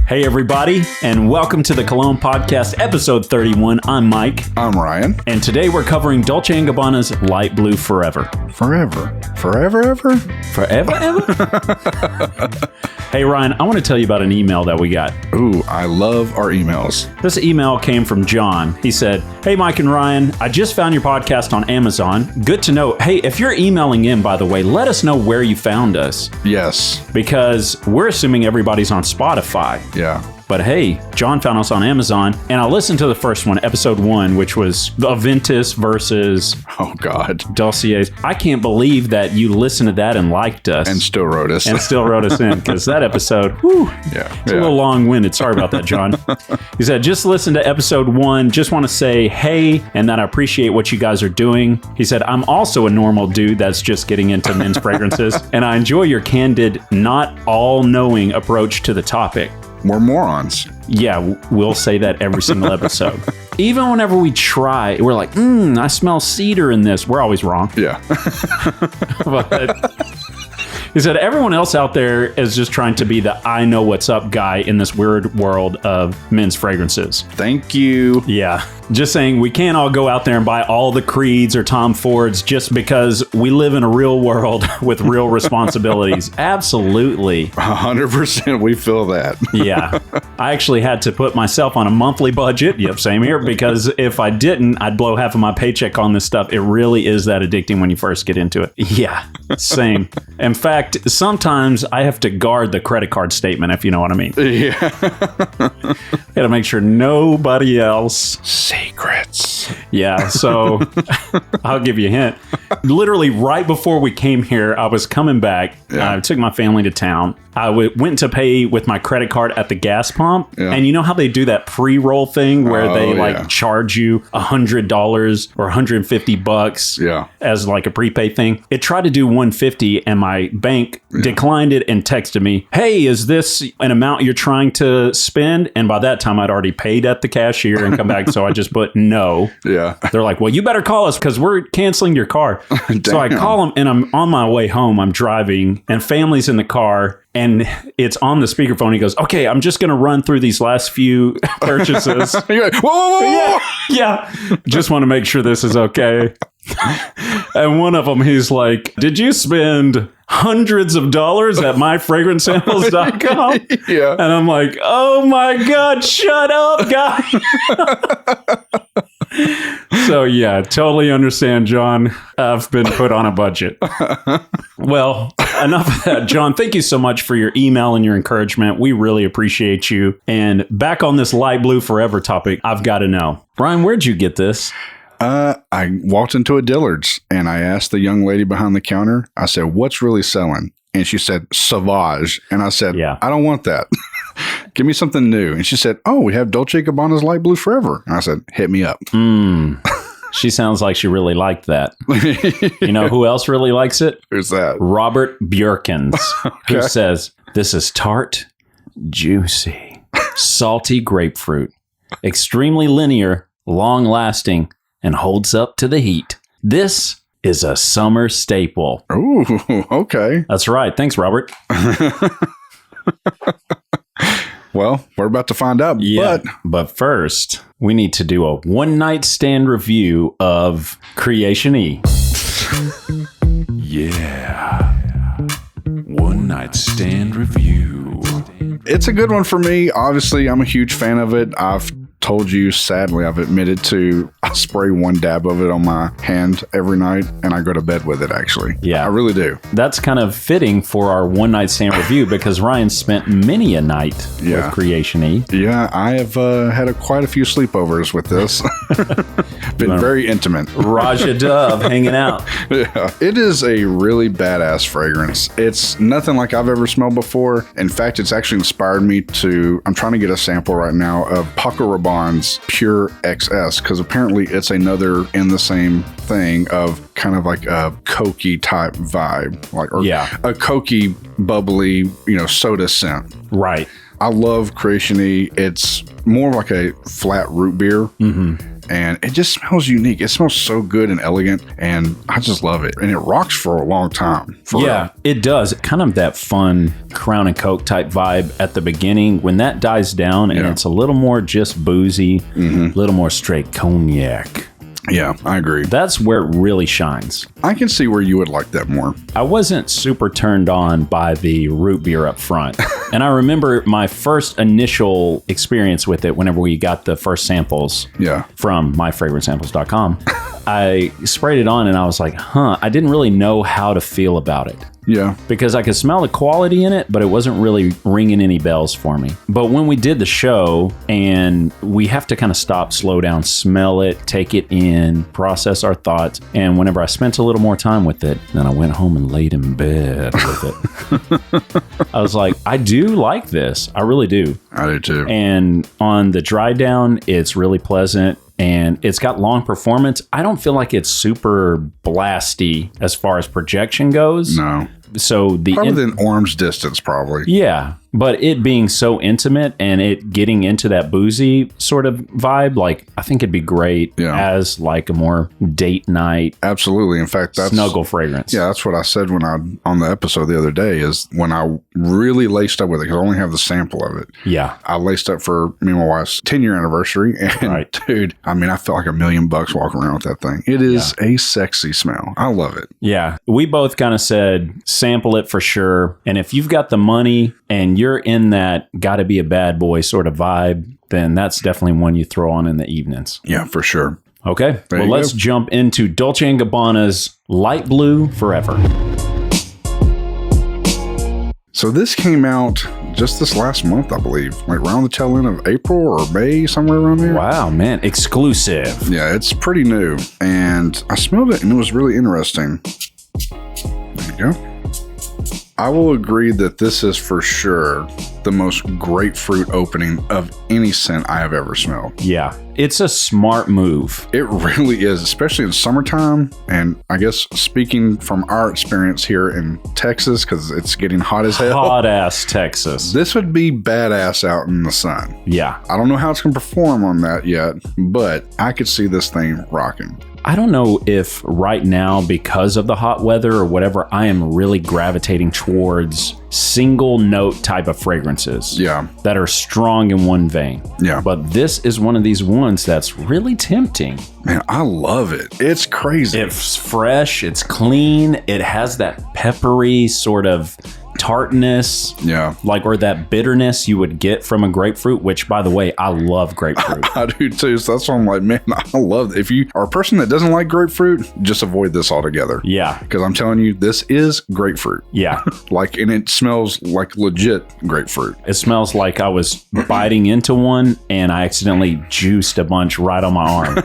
Hey everybody, and welcome to the Cologne Podcast, episode 31. I'm Myke. I'm Ryan. And today we're covering Dolce and Gabbana's Light Blue Forever. Forever ever? Forever ever? Hey Ryan, I want to tell you about an email that we got. Ooh, I love our emails. This email came from John. He said, "Hey Myke and Ryan, I just found your podcast on Amazon. Good to know. Hey, if you're emailing in, by the way, let us know where you found us. Yes. Because we're assuming everybody's on Spotify. Yeah. But hey, John found us on Amazon, and I listened to the first one, episode 1, which was the Aventus versus Dolce. I can't believe that you listened to that and liked us. And still wrote us. In, because that episode, it's a little long-winded. Sorry about that, John. He said, just listen to episode 1. Just want to say hey, and that I appreciate what you guys are doing. He said, I'm also a normal dude that's just getting into men's fragrances, and I enjoy your candid, not all-knowing approach to the topic. We're morons. Yeah, we'll say that every single episode. Even whenever we try, we're like, I smell cedar in this. We're always wrong. Yeah. But he said, everyone else out there is just trying to be the I know what's up guy in this weird world of men's fragrances. Thank you. Yeah. Just saying, we can't all go out there and buy all the Creeds or Tom Fords just because we live in a real world with real responsibilities. Absolutely. 100% we feel that. Yeah. I actually had to put myself on a monthly budget. Yep, same here. Because if I didn't, I'd blow half of my paycheck on this stuff. It really is that addicting when you first get into it. Yeah, same. In fact, sometimes I have to guard the credit card statement, if you know what I mean. Yeah. Got to make sure nobody else. Secrets. Yeah, so I'll give you a hint. Literally right before we came here, I was coming back. Yeah. I took my family to town. I went to pay with my credit card at the gas pump. Yeah. And you know how they do that pre-roll thing where they charge you $100 or $150 as like a prepaid thing? It tried to do $150 and my bank declined it and texted me, hey, is this an amount you're trying to spend? And by that time, I'd already paid at the cashier and come back. So I just put no. Yeah. They're like, well, you better call us because we're canceling your car. So I call them and I'm on my way home. I'm driving and family's in the car. And it's on the speakerphone. He goes, okay, I'm just going to run through these last few purchases. You're like, whoa. Yeah. Just want to make sure this is okay. And one of them, he's like, did you spend hundreds of dollars at myfragrancesamples.com? Yeah. And I'm like, oh my God, shut up, guy. So yeah, totally understand, John. I've been put on a budget. Well, enough of that. John, thank you so much for your email and your encouragement. We really appreciate you. And back on this light blue forever topic, I've got to know. Ryan, where'd you get this? I walked into a Dillard's and I asked the young lady behind the counter, I said, what's really selling? And she said, Sauvage. And I said, I don't want that. Give me something new. And she said, oh, we have Dolce and Gabbana's Light Blue Forever. And I said, hit me up. She sounds like she really liked that. You know who else really likes it? Who's that? Robert Bjorkins, who says, this is tart, juicy, salty grapefruit, extremely linear, long-lasting, and holds up to the heat. This is a summer staple. Ooh, okay. That's right. Thanks, Robert. Well, we're about to find out. Yeah, but first, we need to do a one-night stand review of Creation E. Yeah. One-night stand review. It's a good one for me. Obviously, I'm a huge fan of it. I've told you, sadly, I've admitted to, I spray one dab of it on my hand every night and I go to bed with it, actually. Yeah. I really do. That's kind of fitting for our one night stand review because Ryan spent many a night with Creation E. Yeah, I have had quite a few sleepovers with this. Been very intimate. Roja Dove hanging out. Yeah. It is a really badass fragrance. It's nothing like I've ever smelled before. In fact, it's actually inspired me to, I'm trying to get a sample right now of Paco Rabanne's Pure XS, because apparently it's another in the same thing of kind of like a cokey type vibe, like a cokey, bubbly, soda scent. Right. I love Creation E. It's more like a flat root beer. Mm-hmm. and it just smells unique. It smells so good and elegant, and I just love it. And it rocks for a long time. Yeah, it does. Kind of that fun Crown and Coke type vibe at the beginning. When that dies down and it's a little more just boozy, a little more straight cognac. Yeah, I agree. That's where it really shines. I can see where you would like that more. I wasn't super turned on by the root beer up front. And I remember my first initial experience with it whenever we got the first samples from myfragrancesamples.com. I sprayed it on and I was like, I didn't really know how to feel about it. Yeah. Because I could smell the quality in it, but it wasn't really ringing any bells for me. But when we did the show, and we have to kind of stop, slow down, smell it, take it in, process our thoughts. And whenever I spent a little more time with it, then I went home and laid in bed with it. I was like, I do like this. I really do. I do too. And on the dry down, it's really pleasant. And it's got long performance. I don't feel like it's super blasty as far as projection goes. No. So probably within arm's distance, probably. Yeah. But it being so intimate and it getting into that boozy sort of vibe, like, I think it'd be great as like a more date night. Absolutely. In fact, that's snuggle fragrance. Yeah, that's what I said when on the episode the other day, is when I really laced up with it, because I only have the sample of it. Yeah. I laced up for me and my wife's 10-year anniversary. And dude, I mean, I felt like $1 million walking around with that thing. It is a sexy smell. I love it. Yeah. We both kind of said, sample it for sure. And if you've got the money and you're in that gotta be a bad boy sort of vibe, then that's definitely one you throw on in the evenings. Yeah, for sure. Okay. Well, let's jump into Dolce and Gabbana's Light Blue Forever. So this came out just this last month, I believe, like around the tail end of April or May, somewhere around there. Wow, man. Exclusive. Yeah, it's pretty new. And I smelled it and it was really interesting. There you go. I will agree that this is for sure the most grapefruit opening of any scent I have ever smelled. Yeah, it's a smart move. It really is, especially in summertime. And I guess speaking from our experience here in Texas, because it's getting hot as hell. Hot ass Texas. This would be badass out in the sun. Yeah. I don't know how it's going to perform on that yet, but I could see this thing rocking. I don't know if right now, because of the hot weather or whatever, I am really gravitating towards single note type of fragrances. Yeah. That are strong in one vein. Yeah. But this is one of these ones that's really tempting. Man, I love it. It's crazy. It's fresh. It's clean. It has that peppery sort of tartness, or that bitterness you would get from a grapefruit, which, by the way, I love grapefruit. I do too. So that's why I'm like, man, I love it. If you are a person that doesn't like grapefruit, just avoid this altogether. Yeah. Because I'm telling you, this is grapefruit. Yeah. And it smells like legit grapefruit. It smells like I was biting into one and I accidentally juiced a bunch right on my arm.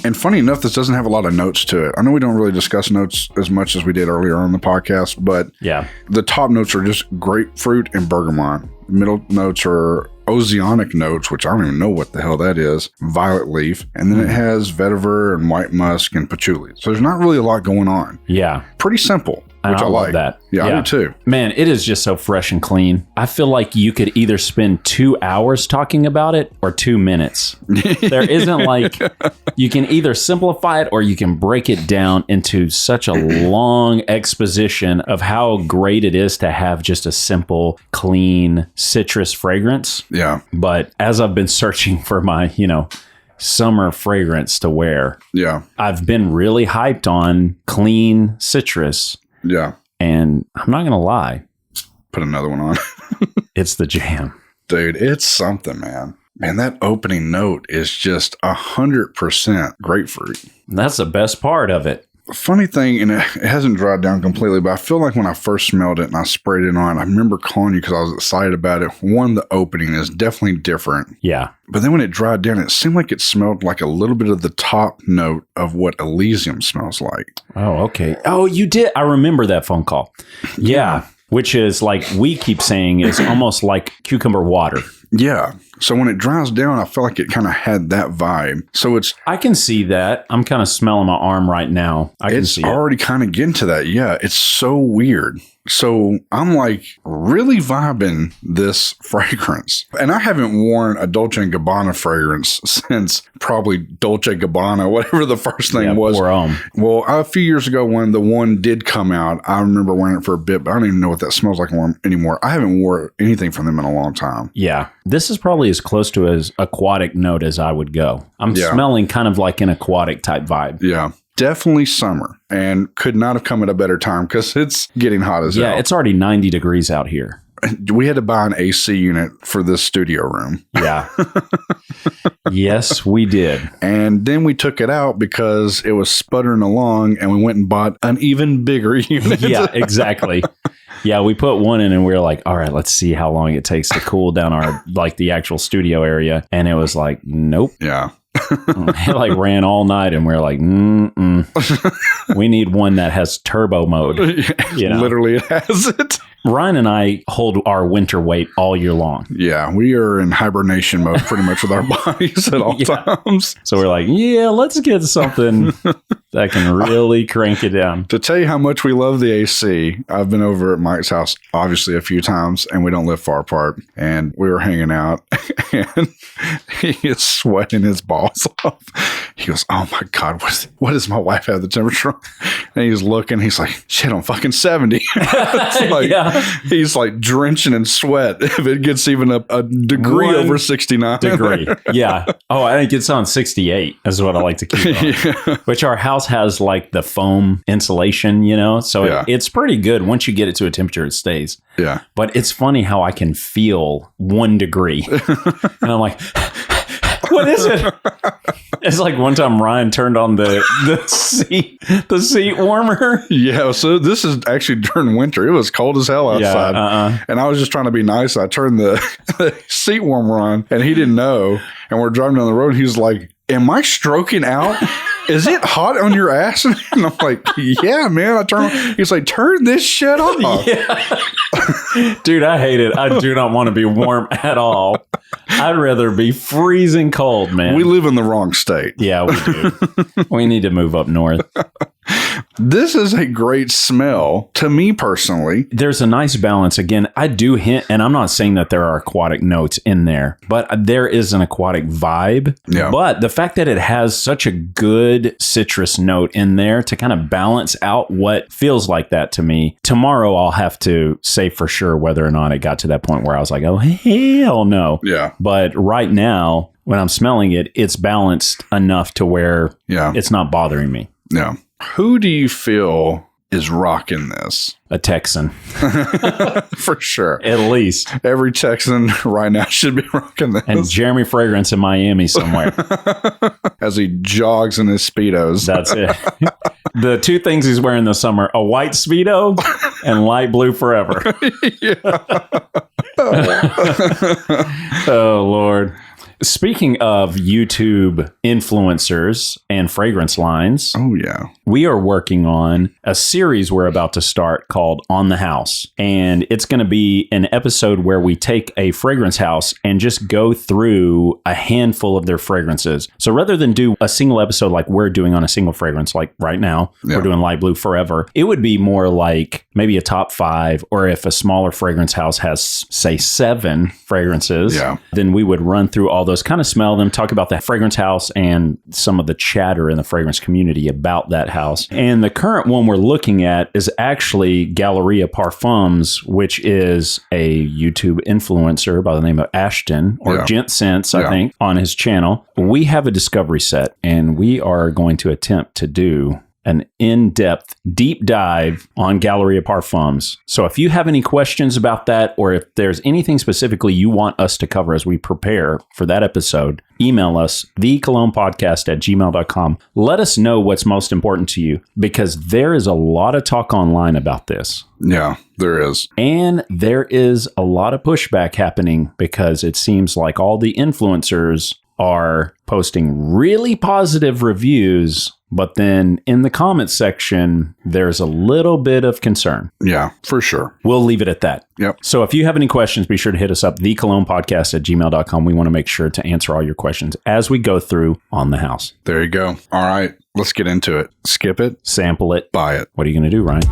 And funny enough, this doesn't have a lot of notes to it. I know we don't really discuss notes as much as we did earlier on the podcast, but the top notes are just grapefruit and bergamot. Middle notes are oceanic notes, which I don't even know what the hell that is, violet leaf. And then it has vetiver and white musk and patchouli. So there's not really a lot going on. Yeah. Pretty simple. And which I love like that. Yeah, I do too. Man, it is just so fresh and clean. I feel like you could either spend 2 hours talking about it or 2 minutes. There isn't like, you can either simplify it or you can break it down into such a long exposition of how great it is to have just a simple, clean citrus fragrance. Yeah. But as I've been searching for my, summer fragrance to wear, I've been really hyped on clean citrus. Yeah. And I'm not going to lie. Put another one on. It's the jam. Dude, it's something, man. Man, that opening note is just 100% grapefruit. That's the best part of it. Funny thing, and it hasn't dried down completely, but I feel like when I first smelled it and I sprayed it on, I remember calling you because I was excited about it. One, the opening is definitely different. Yeah. But then when it dried down, it seemed like it smelled like a little bit of the top note of what Elysium smells like. Oh, okay. Oh, you did. I remember that phone call. Yeah. Which is like we keep saying is almost like cucumber water. Yeah. So when it dries down, I feel like it kind of had that vibe. So I can see that. I'm kind of smelling my arm right now. I can see it's already kind of getting to that. Yeah. It's so weird. So I'm like really vibing this fragrance. And I haven't worn a Dolce and Gabbana fragrance since probably Dolce Gabbana, whatever the first thing was. Well, a few years ago when the one did come out, I remember wearing it for a bit, but I don't even know what that smells like anymore. I haven't worn anything from them in a long time. Yeah. This is probably as close to as aquatic note as I would go. I'm smelling kind of like an aquatic type vibe. Yeah. Definitely summer, and could not have come at a better time because it's getting hot as hell. Yeah, it's already 90 degrees out here. We had to buy an AC unit for this studio room. Yeah. Yes, we did. And then we took it out because it was sputtering along, and we went and bought an even bigger unit. Yeah, exactly. Yeah, we put one in and we were like, all right, let's see how long it takes to cool down our, like the actual studio area. And it was like, nope. Yeah. It like ran all night and we're like, we need one that has turbo mode. You know? Literally it has it. Ryan and I hold our winter weight all year long. Yeah, we are in hibernation mode pretty much with our bodies at all times. So we're like, yeah, let's get something that can really crank it down. To tell you how much we love the AC, I've been over at Mike's house obviously a few times, and we don't live far apart. And we were hanging out, and he is sweating his balls off. He goes, oh my God, what does my wife have the temperature on? And he's looking, he's like, shit, I'm fucking 70. It's like, yeah. He's like drenching in sweat if it gets even a degree over 69. Degree. Yeah. Oh, I think it's on 68 is what I like to keep on. Yeah. Which our house has like the foam insulation, you know? So it's pretty good. Once you get it to a temperature, it stays. Yeah. But it's funny how I can feel 1 degree. And I'm like, what is it? It's like one time Ryan turned on the seat warmer. Yeah, so this is actually during winter. It was cold as hell outside. And I was just trying to be nice. I turned the seat warmer on, and he didn't know. And we're driving down the road, and he was like, am I stroking out? Is it hot on your ass? And I'm like, yeah, man. He's like, turn this shit off. Yeah. Dude, I hate it. I do not want to be warm at all. I'd rather be freezing cold, man. We live in the wrong state. Yeah, we do. We need to move up north. This is a great smell to me personally. There's a nice balance. Again, I do hint, and I'm not saying that there are aquatic notes in there, but there is an aquatic vibe. Yeah. But the fact that it has such a good citrus note in there to kind of balance out what feels like that to me. Tomorrow, I'll have to say for sure whether or not it got to that point where I was like, oh, hell no. Yeah. But right now, when I'm smelling it, it's balanced enough to where it's not bothering me. Yeah. Who do you feel is rocking this? A Texan. For sure. At least. Every Texan right now should be rocking this. And Jeremy Fragrance in Miami somewhere. As he jogs in his Speedos. That's it. The 2 things he's wearing this summer, a white Speedo and light blue forever. Oh, Lord. Speaking of YouTube influencers and fragrance lines, oh yeah, we are working on a series we're about to start called On the House. And it's going to be an episode where we take a fragrance house and just go through a handful of their fragrances. So rather than do a single episode like we're doing on a single fragrance, like right now, we're doing light blue forever, it would be more like maybe a top 5, or if a smaller fragrance house has, say, 7 fragrances, then we would run through all those, kind of smell them, talk about the fragrance house and some of the chatter in the fragrance community about that house. And the current one we're looking at is actually Galleria Parfums, which is a YouTube influencer by the name of Ashton, or Gent Sense, I think, on his channel. We have a discovery set, and we are going to attempt to do an in-depth deep dive on Galleria Parfums. So if you have any questions about that, or if there's anything specifically you want us to cover as we prepare for that episode, email us, thecolonepodcast@gmail.com. Let us know what's most important to you, because there is a lot of talk online about this. Yeah, there is. And there is a lot of pushback happening, because it seems like all the influencers are posting really positive reviews, but then in the comments section, there's a little bit of concern. Yeah, for sure. We'll leave it at that. Yep. So if you have any questions, be sure to hit us up, thecolonepodcast@gmail.com. We want to make sure to answer all your questions as we go through On the House. There you go. All right, let's get into it. Skip it. Sample it. Buy it. What are you going to do, Ryan?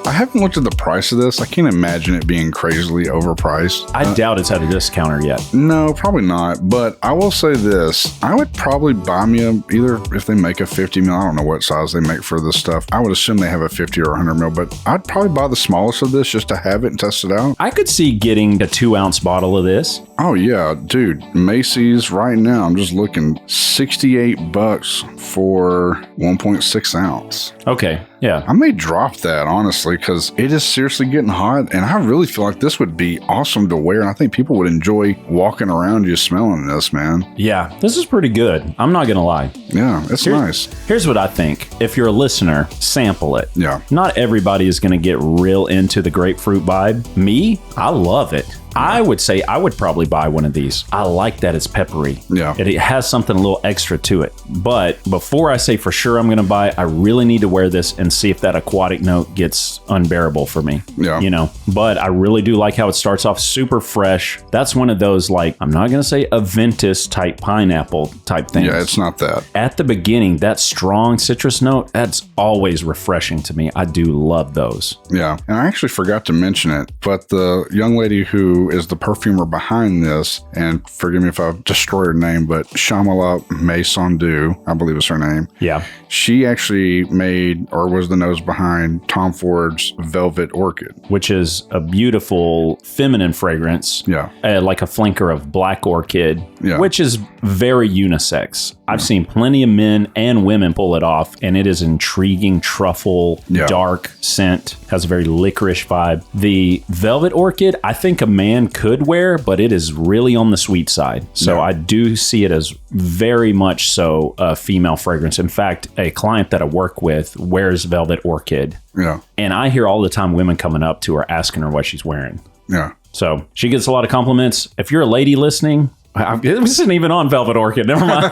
I haven't looked at the price of this. I can't imagine it being crazily overpriced. I doubt it's at a discounter yet. No, probably not. But I will say this. I would probably buy me either if they make a 50 mil, I don't know what size they make for this stuff. I would assume they have a 50 or 100 mil, but I'd probably buy the smallest of this just to have it and test it out. I could see getting a 2-ounce bottle of this. Oh yeah, dude. Macy's right now, I'm just looking, $68 for 1.6 ounce. Okay, yeah. I may drop that, honestly, because it is seriously getting hot, and I really feel like this would be awesome to wear, and I think people would enjoy walking around you smelling this, man. Yeah, this is pretty good. I'm not going to lie. Yeah, it's nice. Here's what I think. If you're a listener, sample it. Yeah. Not everybody is going to get real into the grapefruit vibe. Me, I love it. I would say I would probably buy one of these. I like that it's peppery. Yeah. It has something a little extra to it. But before I say for sure I'm going to buy it, I really need to wear this and see if that aquatic note gets unbearable for me. Yeah. You know, but I really do like how it starts off super fresh. That's one of those, like, I'm not going to say Aventus type pineapple type things. Yeah, it's not that. At the beginning, that strong citrus note, that's always refreshing to me. I do love those. Yeah. And I actually forgot to mention it, but the young lady who is the perfumer behind this, and forgive me if I've destroyed her name, but Shamala Maisondu, I believe is her name. Yeah. She actually made, or was the nose behind, Tom Ford's Velvet Orchid. Which is a beautiful feminine fragrance. Yeah. Like a flanker of Black Orchid, Yeah. which is very unisex. I've seen plenty of men and women pull it off, and it is intriguing truffle, dark scent, has a very licorice vibe. The Velvet Orchid, I think a man could wear, but it is really on the sweet side. So I do see it as very much so a female fragrance. In fact, a client that I work with wears Velvet Orchid. Yeah. And I hear all the time women coming up to her asking her what she's wearing. Yeah. So she gets a lot of compliments. If you're a lady listening, it wasn't even on Velvet Orchid. Never mind.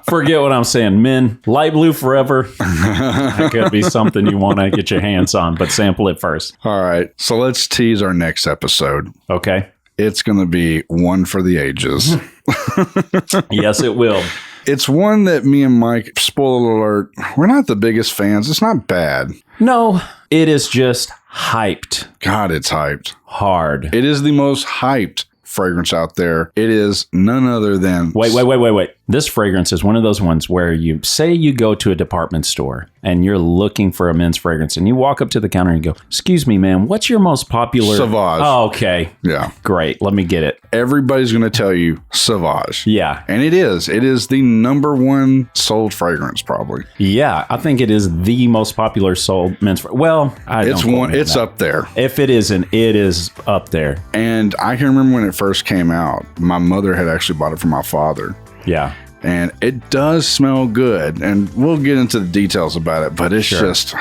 Forget what I'm saying. Men, light blue forever. That could be something you want to get your hands on, but sample it first. All right. So let's tease our next episode. Okay. It's going to be one for the ages. Yes, it will. It's one that me and Mike, spoiler alert, we're not the biggest fans. It's not bad. No, it is just hyped. God, it's hyped. Hard. It is the most hyped fragrance out there. It is none other than... Wait. This fragrance is one of those ones where you say you go to a department store and you're looking for a men's fragrance and you walk up to the counter and you go, "Excuse me, ma'am, what's your most popular?" Sauvage. Oh, okay. Yeah. Great. Let me get it. Everybody's going to tell you Sauvage. Yeah. And it is. It is the number one sold fragrance, probably. Yeah. I think it is the most popular sold men's fragrance. Well, it's up there. If it isn't, it is up there. And I can remember when it first came out, my mother had actually bought it for my father. Yeah. And it does smell good. And we'll get into the details about it, but it's just,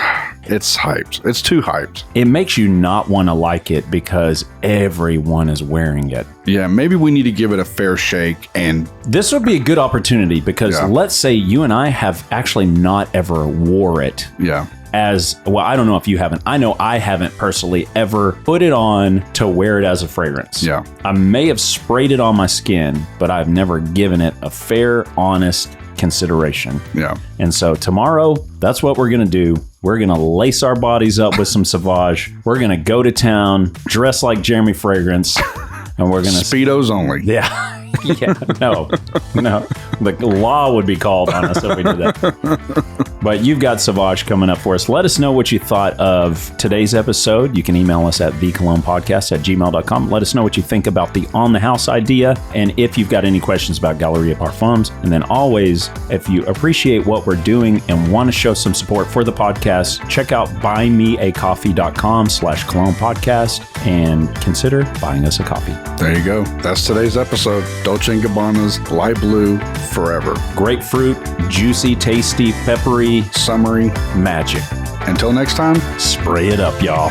it's hyped. It's too hyped. It makes you not want to like it because everyone is wearing it. Yeah, maybe we need to give it a fair shake. And this would be a good opportunity because let's say you and I have actually not ever wore it. Yeah. As well, I don't know if you haven't. I know I haven't personally ever put it on to wear it as a fragrance. Yeah. I may have sprayed it on my skin, but I've never given it a fair, honest consideration. Yeah. And so tomorrow, that's what we're going to do. We're going to lace our bodies up with some Sauvage. We're going to go to town, dress like Jeremy Fragrance, and we're going to... Speedos only. Yeah. Yeah, no. The law would be called on us if we did that. But you've got Sauvage coming up for us. Let us know what you thought of today's episode. You can email us at thecolognepodcast@gmail.com. Let us know what you think about the On the House idea, and if you've got any questions about Galeria Parfums. And then always, if you appreciate what we're doing and want to show some support for the podcast, check out buymeacoffee.com/Cologne Podcast and consider buying us a coffee. There you go. That's today's episode. Dolce and Gabbana's Light Blue Forever. Grapefruit, juicy, tasty, peppery, summery magic. Until next time, spray it up, y'all.